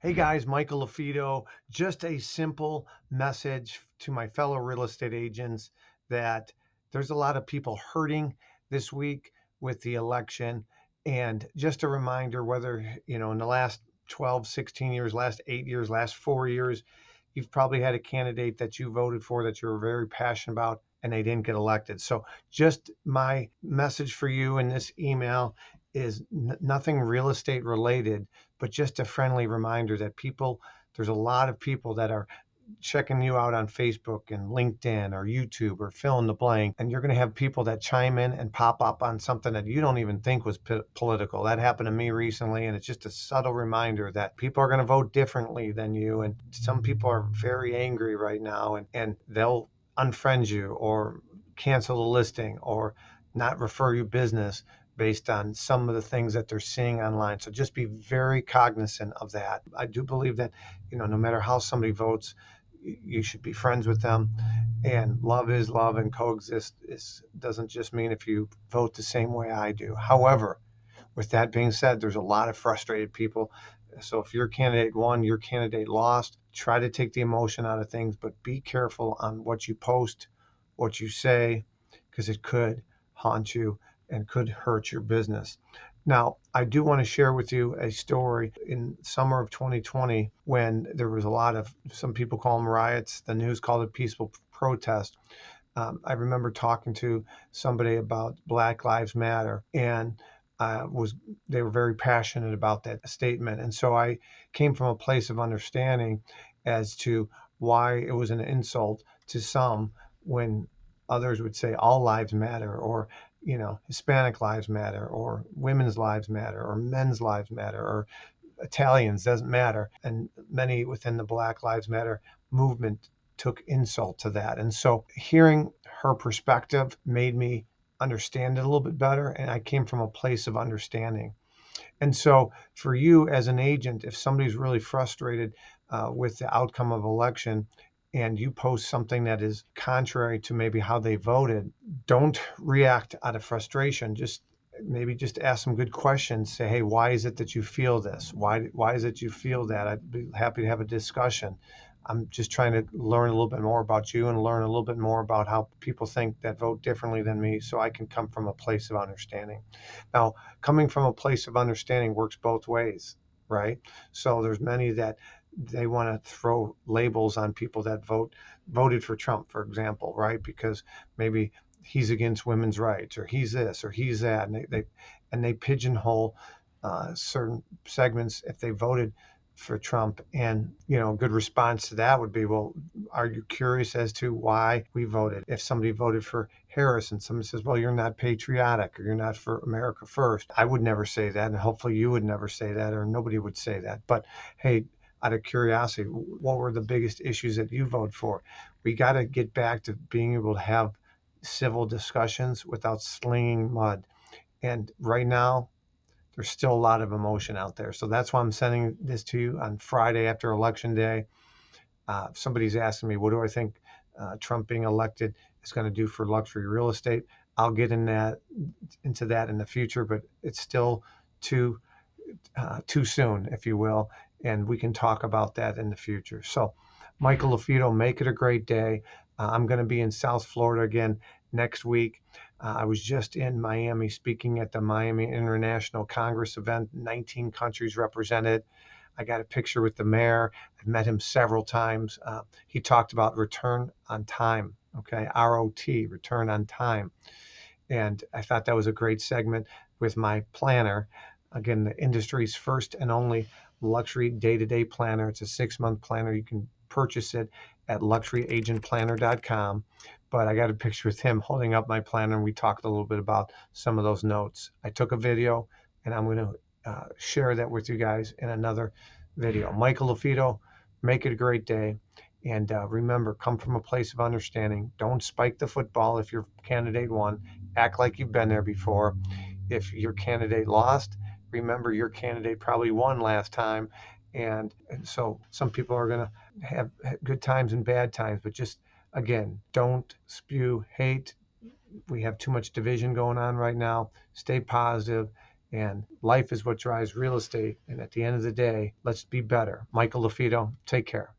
Hey guys, Michael LaFido. Just a simple message to my fellow real estate agents that there's a lot of people hurting this week with the election. And just a reminder, whether, in the last 12, 16 years, last 8 years, last 4 years, you've probably had a candidate that you voted for that you were very passionate about and they didn't get elected. So just my message for you in this email is nothing real estate related, but just a friendly reminder that there's a lot of people that are checking you out on Facebook and LinkedIn or YouTube or fill in the blank. And you're going to have people that chime in and pop up on something that you don't even think was political. That happened to me recently. And it's just a subtle reminder that people are going to vote differently than you. And some people are very angry right now and they'll unfriend you or cancel the listing or not refer you business based on some of the things that they're seeing online. So just be very cognizant of that. I do believe that, no matter how somebody votes, you should be friends with them. And love is love, and coexist doesn't just mean if you vote the same way I do. However, with that being said, there's a lot of frustrated people. So if your candidate won, your candidate lost, try to take the emotion out of things, but be careful on what you post, what you say, because it could haunt you and could hurt your business. Now, I do want to share with you a story in summer of 2020 when there was a lot of, some people call them riots, the news called it peaceful protest. I remember talking to somebody about Black Lives Matter, and they were very passionate about that statement. And so I came from a place of understanding as to why it was an insult to some when others would say all lives matter, or Hispanic lives matter, or women's lives matter, or men's lives matter, or Italians, doesn't matter. And many within the Black Lives Matter movement took insult to that. And so hearing her perspective made me understand it a little bit better. And I came from a place of understanding. And so for you as an agent, if somebody's really frustrated with the outcome of election, and you post something that is contrary to maybe how they voted, don't react out of frustration. Just ask some good questions. Say, hey, why is it that you feel this? Why is it you feel that? I'd be happy to have a discussion. I'm just trying to learn a little bit more about you and learn a little bit more about how people think that vote differently than me, so I can come from a place of understanding. Now, coming from a place of understanding works both ways, right? So there's many that they want to throw labels on people that voted for Trump, for example, right? Because maybe he's against women's rights, or he's this, or he's that, and they pigeonhole certain segments if they voted for Trump. And a good response to that would be, well, are you curious as to why we voted? If somebody voted for Harris and somebody says, well, you're not patriotic, or you're not for America first, I would never say that, and hopefully you would never say that, or nobody would say that. But hey, out of curiosity, what were the biggest issues that you voted for? We got to get back to being able to have civil discussions without slinging mud. And right now, there's still a lot of emotion out there. So that's why I'm sending this to you on Friday after Election Day. Somebody's asking me, what do I think Trump being elected is going to do for luxury real estate? I'll get into that in the future, but it's still too soon, if you will, and we can talk about that in the future. So, Michael LaFido, make it a great day. I'm going to be in South Florida again next week. I was just in Miami speaking at the Miami International Congress event, 19 countries represented. I got a picture with the mayor. I've met him several times. He talked about return on time, okay, ROT, return on time. And I thought that was a great segment with my planner. Again, the industry's first and only luxury day-to-day planner. It's a 6-month planner. You can purchase it at luxuryagentplanner.com. But I got a picture with him holding up my planner, and we talked a little bit about some of those notes. I took a video, and I'm going to share that with you guys in another video. Michael LaFido, make it a great day. And remember, come from a place of understanding. Don't spike the football if your candidate won. Act like you've been there before. If your candidate lost, remember your candidate probably won last time. And so some people are going to have good times and bad times, but just, again, don't spew hate. We have too much division going on right now. Stay positive And life is what drives real estate. And at the end of the day, let's be better. Michael LaFido, take care.